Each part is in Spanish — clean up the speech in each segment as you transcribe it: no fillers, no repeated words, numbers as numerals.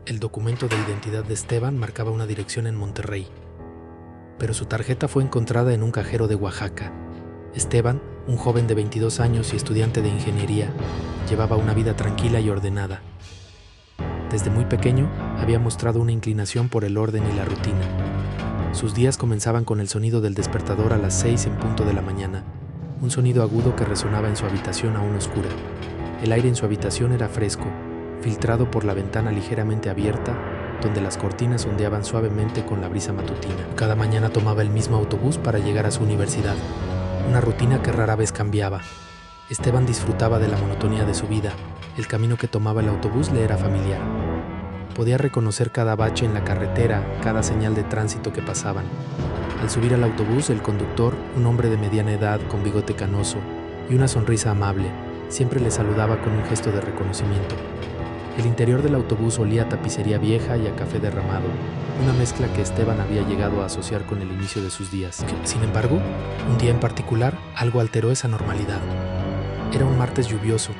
El documento de identidad de Esteban marcaba una dirección en Monterrey, pero su tarjeta fue encontrada en un cajero de Oaxaca. Esteban, un joven de 22 años y estudiante de ingeniería, llevaba una vida tranquila y ordenada. Desde muy pequeño había mostrado una inclinación por el orden y la rutina. Sus días comenzaban con el sonido del despertador a las 6 en punto de la mañana, un sonido agudo que resonaba en su habitación aún oscura. El aire en su habitación era fresco, filtrado por la ventana ligeramente abierta, donde las cortinas ondeaban suavemente con la brisa matutina. Cada mañana tomaba el mismo autobús para llegar a su universidad, una rutina que rara vez cambiaba. Esteban disfrutaba de la monotonía de su vida. El camino que tomaba el autobús le era familiar. Podía reconocer cada bache en la carretera, cada señal de tránsito que pasaban. Al subir al autobús, el conductor, un hombre de mediana edad con bigote canoso y una sonrisa amable, siempre le saludaba con un gesto de reconocimiento. El interior del autobús olía a tapicería vieja y a café derramado, una mezcla que Esteban había llegado a asociar con el inicio de sus días. Sin embargo, un día en particular, algo alteró esa normalidad. Era un martes lluvioso.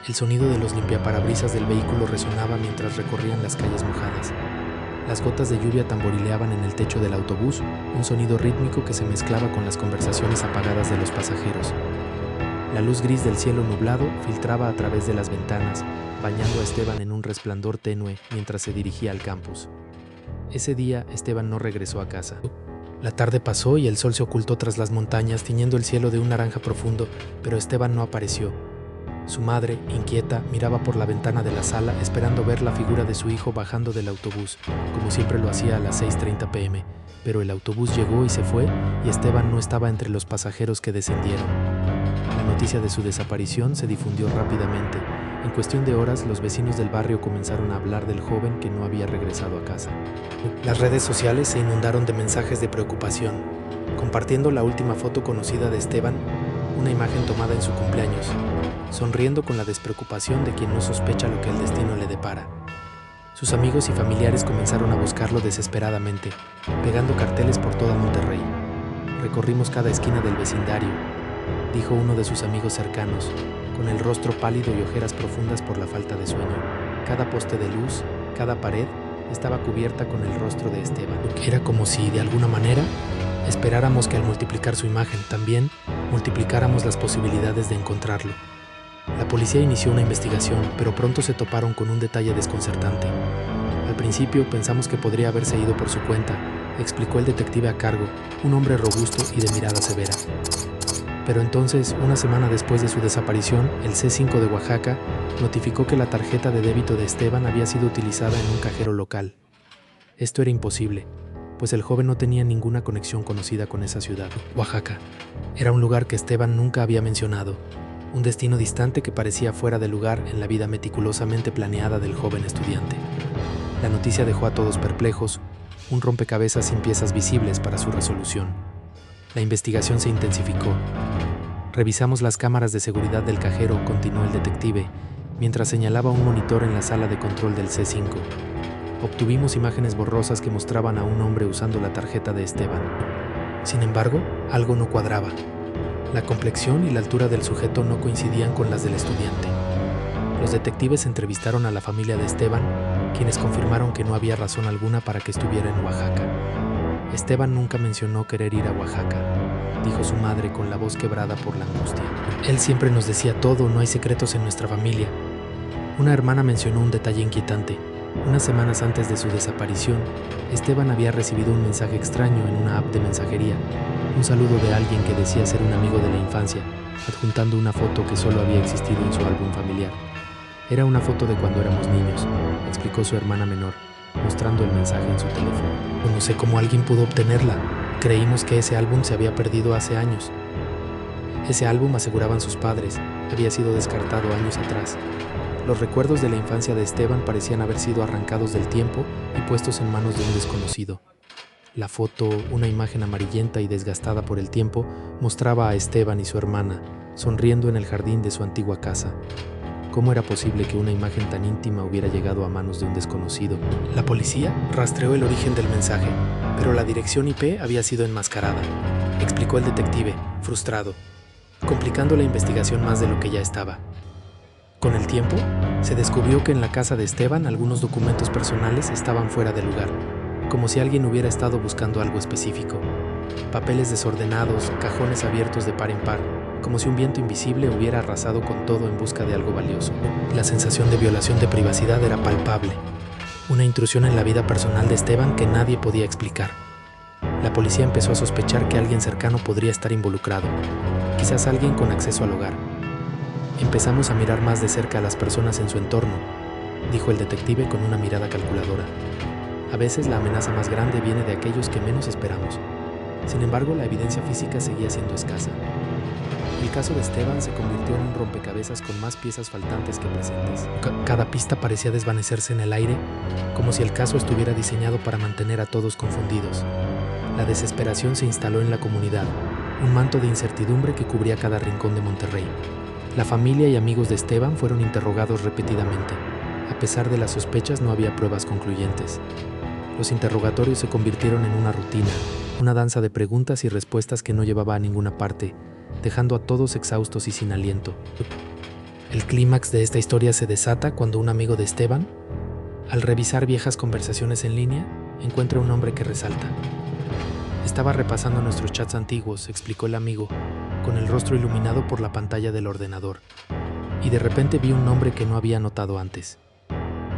El sonido de los limpiaparabrisas del vehículo resonaba mientras recorrían las calles mojadas. Las gotas de lluvia tamborileaban en el techo del autobús, un sonido rítmico que se mezclaba con las conversaciones apagadas de los pasajeros. La luz gris del cielo nublado filtraba a través de las ventanas, bañando a Esteban en un resplandor tenue mientras se dirigía al campus. Ese día, Esteban no regresó a casa. La tarde pasó y el sol se ocultó tras las montañas, tiñendo el cielo de un naranja profundo, pero Esteban no apareció. Su madre, inquieta, miraba por la ventana de la sala, esperando ver la figura de su hijo bajando del autobús, como siempre lo hacía a las 6:30 p.m., pero el autobús llegó y se fue, y Esteban no estaba entre los pasajeros que descendieron. La noticia de su desaparición se difundió rápidamente. En cuestión de horas, los vecinos del barrio comenzaron a hablar del joven que no había regresado a casa. Las redes sociales se inundaron de mensajes de preocupación, compartiendo la última foto conocida de Esteban, una imagen tomada en su cumpleaños, sonriendo con la despreocupación de quien no sospecha lo que el destino le depara. Sus amigos y familiares comenzaron a buscarlo desesperadamente, pegando carteles por toda Monterrey. Recorrimos cada esquina del vecindario, dijo uno de sus amigos cercanos, con el rostro pálido y ojeras profundas por la falta de sueño. Cada poste de luz, cada pared, estaba cubierta con el rostro de Esteban. Era como si, de alguna manera, esperáramos que al multiplicar su imagen, también multiplicáramos las posibilidades de encontrarlo. La policía inició una investigación, pero pronto se toparon con un detalle desconcertante. Al principio pensamos que podría haberse ido por su cuenta, explicó el detective a cargo, un hombre robusto y de mirada severa. Pero entonces, una semana después de su desaparición, el C5 de Oaxaca notificó que la tarjeta de débito de Esteban había sido utilizada en un cajero local. Esto era imposible, pues el joven no tenía ninguna conexión conocida con esa ciudad. Oaxaca era un lugar que Esteban nunca había mencionado, un destino distante que parecía fuera de lugar en la vida meticulosamente planeada del joven estudiante. La noticia dejó a todos perplejos, un rompecabezas sin piezas visibles para su resolución. La investigación se intensificó. Revisamos las cámaras de seguridad del cajero, continuó el detective, mientras señalaba un monitor en la sala de control del C5. Obtuvimos imágenes borrosas que mostraban a un hombre usando la tarjeta de Esteban. Sin embargo, algo no cuadraba. La complexión y la altura del sujeto no coincidían con las del estudiante. Los detectives entrevistaron a la familia de Esteban, quienes confirmaron que no había razón alguna para que estuviera en Oaxaca. Esteban nunca mencionó querer ir a Oaxaca, dijo su madre con la voz quebrada por la angustia. Él siempre nos decía todo, no hay secretos en nuestra familia. Una hermana mencionó un detalle inquietante. Unas semanas antes de su desaparición, Esteban había recibido un mensaje extraño en una app de mensajería, un saludo de alguien que decía ser un amigo de la infancia, adjuntando una foto que solo había existido en su álbum familiar. Era una foto de cuando éramos niños, explicó su hermana menor, mostrando el mensaje en su teléfono. No sé cómo alguien pudo obtenerla. Creímos que ese álbum se había perdido hace años. Ese álbum, aseguraban sus padres, había sido descartado años atrás. Los recuerdos de la infancia de Esteban parecían haber sido arrancados del tiempo y puestos en manos de un desconocido. La foto, una imagen amarillenta y desgastada por el tiempo, mostraba a Esteban y su hermana, sonriendo en el jardín de su antigua casa. ¿Cómo era posible que una imagen tan íntima hubiera llegado a manos de un desconocido? La policía rastreó el origen del mensaje, pero la dirección IP había sido enmascarada, explicó el detective, frustrado, complicando la investigación más de lo que ya estaba. Con el tiempo, Se descubrió que en la casa de Esteban algunos documentos personales estaban fuera de lugar, como si alguien hubiera estado buscando algo específico. Papeles desordenados, cajones abiertos de par en par, como si un viento invisible hubiera arrasado con todo en busca de algo valioso. La sensación de violación de privacidad era palpable, una intrusión en la vida personal de Esteban que nadie podía explicar. La policía empezó a sospechar que alguien cercano podría estar involucrado, quizás alguien con acceso al hogar. Empezamos a mirar más de cerca a las personas en su entorno, dijo el detective con una mirada calculadora. A veces la amenaza más grande viene de aquellos que menos esperamos. Sin embargo, la evidencia física seguía siendo escasa. El caso de Esteban se convirtió en un rompecabezas con más piezas faltantes que presentes. Cada pista parecía desvanecerse en el aire, como si el caso estuviera diseñado para mantener a todos confundidos. La desesperación se instaló en la comunidad, un manto de incertidumbre que cubría cada rincón de Monterrey. La familia y amigos de Esteban fueron interrogados repetidamente. A pesar de las sospechas, no había pruebas concluyentes. Los interrogatorios se convirtieron en una rutina, una danza de preguntas y respuestas que no llevaba a ninguna parte, dejando a todos exhaustos y sin aliento. El clímax de esta historia se desata cuando un amigo de Esteban, al revisar viejas conversaciones en línea, encuentra un nombre que resalta. Estaba repasando nuestros chats antiguos, explicó el amigo, con el rostro iluminado por la pantalla del ordenador, y de repente vi un nombre que no había notado antes.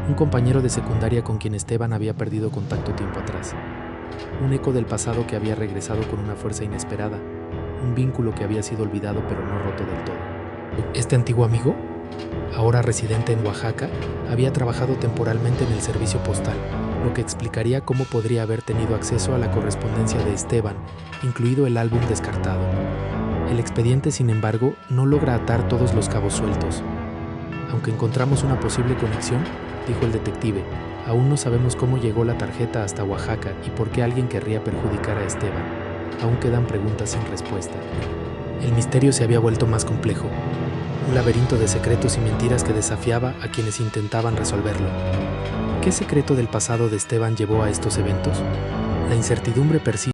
Un compañero de secundaria con quien Esteban había perdido contacto tiempo atrás. Un eco del pasado que había regresado con una fuerza inesperada, un vínculo que había sido olvidado pero no roto del todo. Este antiguo amigo, ahora residente en Oaxaca, había trabajado temporalmente en el servicio postal, lo que explicaría cómo podría haber tenido acceso a la correspondencia de Esteban, incluido el álbum descartado. El expediente, sin embargo, no logra atar todos los cabos sueltos. Aunque encontramos una posible conexión, dijo el detective, aún no sabemos cómo llegó la tarjeta hasta Oaxaca y por qué alguien querría perjudicar a Esteban. Aún quedan preguntas sin respuesta. El misterio se había vuelto más complejo, un laberinto de secretos y mentiras que desafiaba a quienes intentaban resolverlo. ¿Qué secreto del pasado de Esteban llevó a estos eventos? La incertidumbre persiste.